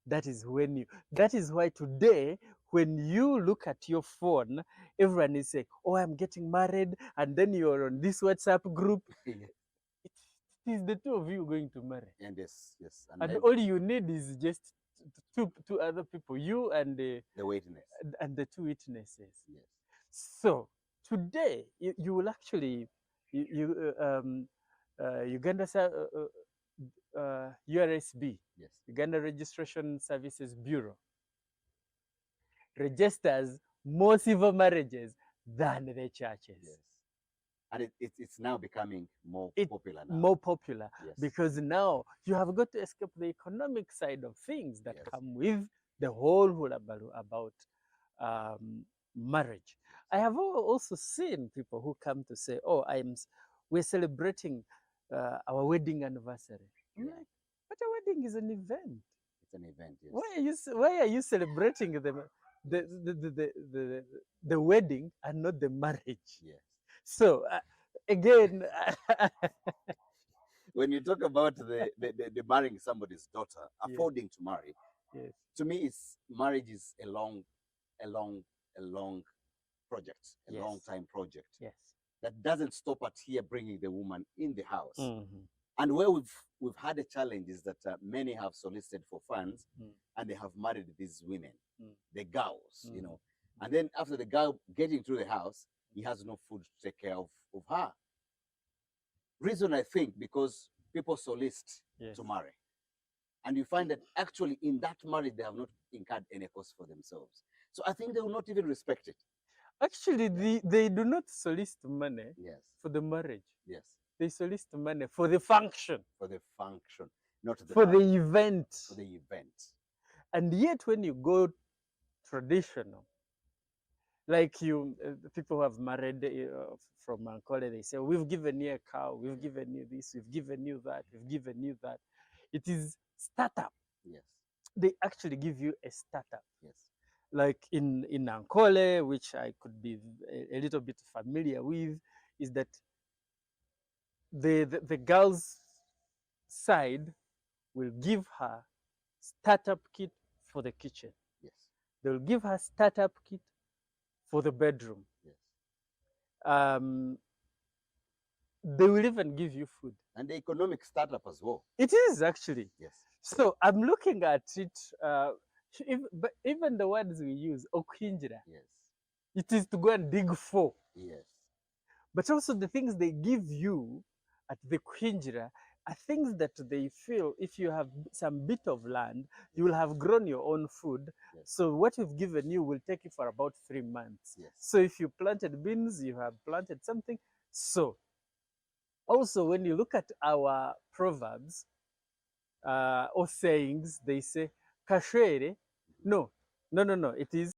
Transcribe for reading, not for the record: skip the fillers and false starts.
that is why today, when you look at your phone, everyone is saying, oh, I'm getting married, and then you're on this WhatsApp group. It is the two of you going to marry. And yes, And all you need is just two other people, you and the witness. And the two witnesses. Yes. So today, you will actually, Uganda URSB, Yes. Uganda Registration Services Bureau, registers more civil marriages than the churches. Yes. And it's now becoming more popular now. More popular, yes. Because now you have got to escape the economic side of things that yes. come with the whole hullabaloo about marriage. I have also seen people who come to say, "Oh, we're celebrating our wedding anniversary." I'm like, but a wedding is an event. It's an event. Why Yes. are you celebrating the wedding and not the marriage? Yes. So again, when you talk about the marrying somebody's daughter, affording to marry, yes. To me, marriage is a long project, a Yes. long time project. Yes. That doesn't stop at here bringing the woman in the house. Mm-hmm. And where we've had a challenge is that many have solicited for funds and they have married these women, the girls, you know. And then after the girl getting to the house, he has no food to take care of her. Reason, I think, because people solicit to marry. And you find that actually in that marriage, they have not incurred any cost for themselves. So I think they will not even respect it. Actually, they do not solicit money for the marriage. Yes. They solicit money for the function. For the function, not the for marriage. the event. For the event. And yet when you go traditional, like people who have married from Ankole, they say, we've given you a cow, we've given you this, we've given you that, we've given you that. It is startup. Yes. They actually give you a startup. Yes. Like in Ankole, which I could be a little bit familiar with, is that the girl's side will give her startup kit for the kitchen. Yes. They will give her startup kit for the bedroom. Yes. They will even give you food. And the economic startup as well. It is actually. Yes. So I'm looking at it, but even the words we use, okwinjira. Yes. It is to go and dig for. Yes. But also the things they give you at the kwinjira are things that they feel if you have some bit of land, you will have grown your own food. Yes. So what we've given you will take you for about 3 months. Yes. So if you planted beans, you have planted something. So also when you look at our proverbs or sayings, they say, kashere, no, it is